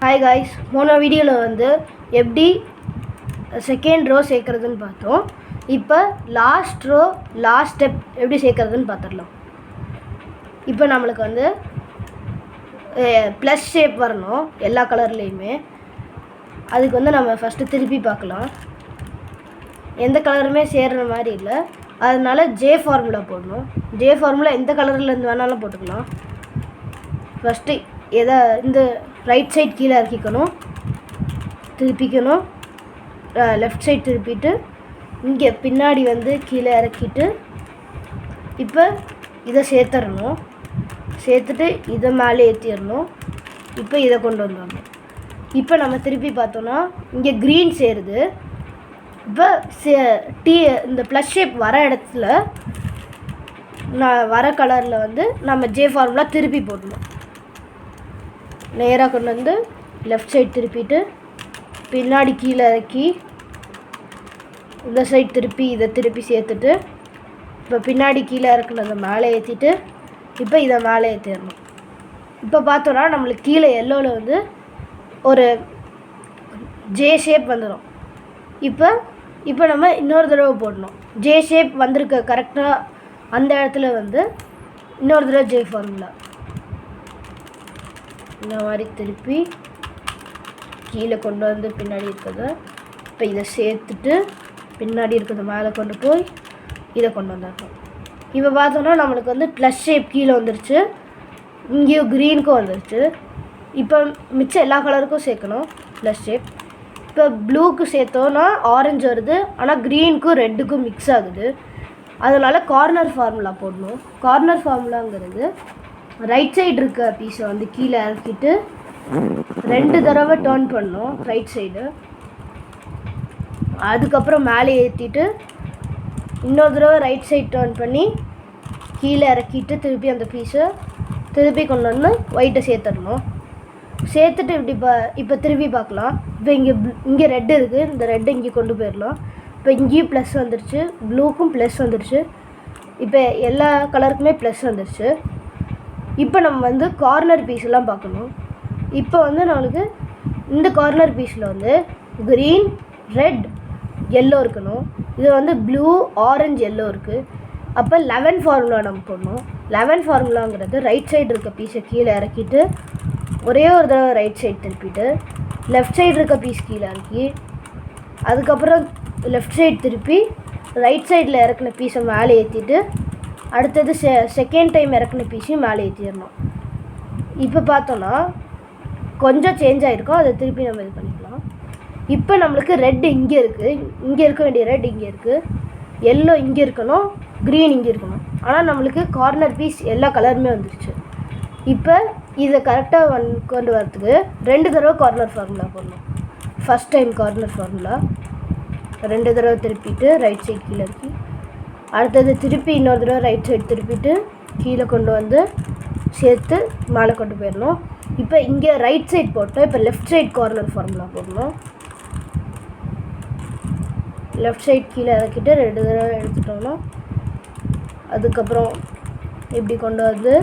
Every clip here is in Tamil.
ஹாய் காய்ஸ், போன வீடியோவில் வந்து எப்படி செகண்ட் ரோ சேர்க்குறதுன்னு பார்த்தோம். இப்போ லாஸ்ட் ஸ்டெப் எப்படி சேர்க்குறதுன்னு பார்த்துடலாம். இப்போ நம்மளுக்கு வந்து ப்ளஸ் ஷேப் வரணும் எல்லா கலர்லேயுமே. அதுக்கு வந்து நம்ம ஃபஸ்ட்டு திருப்பி பார்க்கலாம். எந்த கலருமே சேர்கிற மாதிரி இல்லை, அதனால ஜே ஃபார்முலா போடணும். ஜே ஃபார்முலா எந்த கலர்லேருந்து வேணாலும் போட்டுக்கலாம். ஃபஸ்ட்டு இந்த ரைட் சைட் கீழே இறக்கிக்கணும், திருப்பிக்கணும், லெஃப்ட் சைட் திருப்பிட்டு இங்கே பின்னாடி வந்து கீழே இறக்கிட்டு இப்போ இதை சேர்த்துடணும். சேர்த்துட்டு இதை மேலே ஏற்றிடணும். இப்போ இதை கொண்டு வந்துடணும். இப்போ நம்ம திருப்பி பார்த்தோன்னா இங்கே க்ரீன் சேருது. இப்போ இந்த ப்ளஸ் ஷேப் வர இடத்துல வர கலரில் வந்து நம்ம ஜே ஃபார்முலா திருப்பி போடணும். நேராக கொண்டு வந்து லெஃப்ட் சைட் திருப்பிட்டு பின்னாடி கீழே இறக்கி இந்த சைட் திருப்பி இதை திருப்பி சேர்த்துட்டு இப்போ பின்னாடி கீழே இறக்குனதை மேலே ஏற்றிட்டு இப்போ இதை மேலே ஏற்றிடணும். இப்போ பார்த்தோன்னா நம்மளுக்கு கீழே எல்லோவில் வந்து ஒரு ஜே ஷேப் வந்துடும். இப்போ நம்ம இன்னொரு தடவை போடணும். ஜே ஷேப் வந்திருக்க கரெக்டாக அந்த இடத்துல வந்து இன்னொரு தடவை ஜே ஃபார்முலா இந்த மாதிரி திருப்பி கீழே கொண்டு வந்து பின்னாடி இருக்கிறத இப்போ இதை சேர்த்துட்டு பின்னாடி இருக்கிறத மேலே கொண்டு போய் இதை கொண்டு வந்துடணும். இப்போ பார்த்தோன்னா நம்மளுக்கு வந்து ப்ளஸ் ஷேப் கீழே வந்துருச்சு, இங்கேயும் க்ரீனுக்கும் வந்துருச்சு. இப்போ மிச்சம் எல்லா கலருக்கும் சேர்க்கணும் ப்ளஸ் ஷேப். இப்போ ப்ளூக்கு சேர்த்தோன்னா ஆரஞ்சு வருது, ஆனால் க்ரீனுக்கும் ரெட்டுக்கும் மிக்ஸ் ஆகுது. அதனால் கார்னர் ஃபார்முலா போடணும். கார்னர் ஃபார்முலாங்கிறது ரைட் சைடு இருக்க பீஸை வந்து கீழே இறக்கிட்டு 2 தடவை டர்ன் பண்ணணும் ரைட் சைடு. அதுக்கப்புறம் மேலே ஏற்றிட்டு இன்னொரு தடவை ரைட் சைடு டர்ன் பண்ணி கீழே இறக்கிட்டு திருப்பி அந்த பீஸை திருப்பி கொண்டு வந்து ஒயிட்டை சேர்த்துடணும். சேர்த்துட்டு இப்போ திருப்பி பார்க்கலாம். இப்போ இங்கே ரெட்டு இருக்குது, இந்த ரெட்டு இங்கே கொண்டு போயிடலாம். இப்போ இங்கேயும் ப்ளஸ் வந்துடுச்சு, ப்ளூக்கும் ப்ளஸ் வந்துடுச்சு, இப்போ எல்லா கலருக்குமே ப்ளஸ் வந்துடுச்சு. இப்போ நம்ம வந்து கார்னர் பீஸ்லாம் பார்க்கணும். இப்போ வந்து நம்மளுக்கு இந்த கார்னர் பீஸில் வந்து க்ரீன், ரெட், எல்லோ இருக்கணும். இது வந்து ப்ளூ, ஆரஞ்சு, எல்லோ இருக்குது. அப்போ 11 ஃபார்முலா நம்ம போடணும். 11 ஃபார்முலாங்கிறது ரைட் சைடு இருக்க பீஸை கீழே இறக்கிட்டு ஒரே ஒரு தடவை ரைட் சைடு திருப்பிட்டு லெஃப்ட் சைடு இருக்க பீஸ் கீழே இறக்கி அதுக்கப்புறம் லெஃப்ட் சைடு திருப்பி ரைட் சைடில் இறக்குன பீஸை மேலே ஏற்றிட்டு அடுத்தது செகண்ட் டைம் இறக்குன பீஸையும் மேலே ஏற்றிடணும். இப்போ பார்த்தோன்னா கொஞ்சம் சேஞ்ச் ஆகிருக்கும், அதை திருப்பி நம்ம இது பண்ணிக்கலாம். இப்போ நம்மளுக்கு ரெட் இங்கே இருக்குது, இங்கே இருக்க வேண்டிய ரெட் இங்கே இருக்குது, எல்லோ இங்கே இருக்கணும், க்ரீன் இங்கே இருக்கணும். ஆனால் நம்மளுக்கு கார்னர் பீஸ் எல்லா கலருமே வந்துருச்சு. இப்போ இதை கரெக்டாக கொண்டு வரத்துக்கு 2 தடவை கார்னர் ஃபார்முலா போடணும். ஃபஸ்ட் டைம் கார்னர் ஃபார்முலா 2 தடவை திருப்பிட்டு ரைட் சைடு கீழே இறக்கி அடுத்தது திருப்பி இன்னொரு தடவை ரைட் சைடு திருப்பிட்டு கீழே கொண்டு வந்து சேர்த்து மேலே கொண்டு போயிடணும். இப்போ இங்கே ரைட் சைடு போட்டோம். இப்போ லெஃப்ட் சைடு கார்னர் ஃபார்முலா போடணும். லெஃப்ட் சைடு கீழே இறக்கிட்டு 2 தடவை எடுத்துட்டோம்னா அதுக்கப்புறம் இப்படி கொண்டு வந்து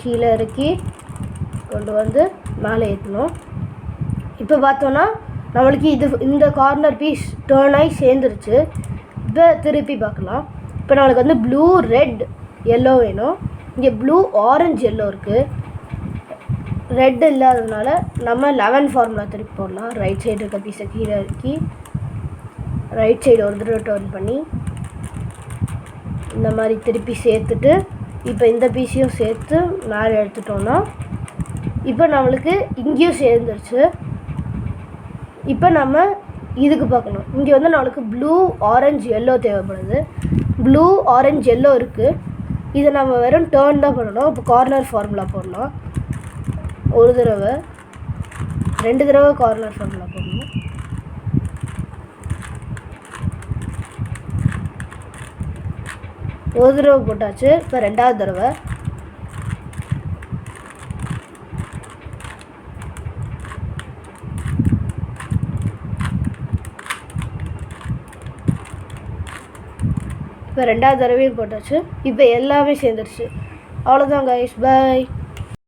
கீழே இறக்கி கொண்டு வந்து மேலே ஏற்றணும். இப்போ பார்த்தோன்னா நம்மளுக்கு இந்த கார்னர் பீஸ் டேர்ன் ஆகி சேர்ந்துருச்சு. இப்போ திருப்பி பார்க்கலாம். இப்போ நம்மளுக்கு வந்து ப்ளூ, ரெட், எல்லோ வேணும். இங்கே ப்ளூ, ஆரஞ்சு, எல்லோ இருக்குது. ரெட் இல்லாததுனால நம்ம 11 ஃபார்முலா திருப்பி போடலாம். ரைட் சைடு இருக்க பீஸை கீழே இறக்கி ரைட் சைடு ஒரு தடவை டர்ன் பண்ணி இந்த மாதிரி திருப்பி சேர்த்துட்டு இப்போ இந்த பீஸையும் சேர்த்து மேலே எடுத்துட்டோன்னா இப்போ நம்மளுக்கு இங்கேயும் சேர்ந்துருச்சு. இப்போ நம்ம இதுக்கு பார்க்கணும். இங்கே வந்து நம்மளுக்கு ப்ளூ, ஆரஞ்சு, எல்லோ தேவைப்படுது. ப்ளூ, ஆரஞ்சு, எல்லோ இருக்குது. இதை நம்ம வெறும் டேர்ன் தான் பண்ணணும். இப்போ கார்னர் ஃபார்முலா போடலாம். ஒரு தடவை 2 தடவை கார்னர் ஃபார்முலா போடணும். ஒரு தடவை போட்டாச்சு. இப்போ 2வது தடவை இப்போ 2வது தடவையும் போட்டாச்சு. இப்போ எல்லாமே சேர்ந்துருச்சு. அவ்வளோதான் கைஸ், பாய்.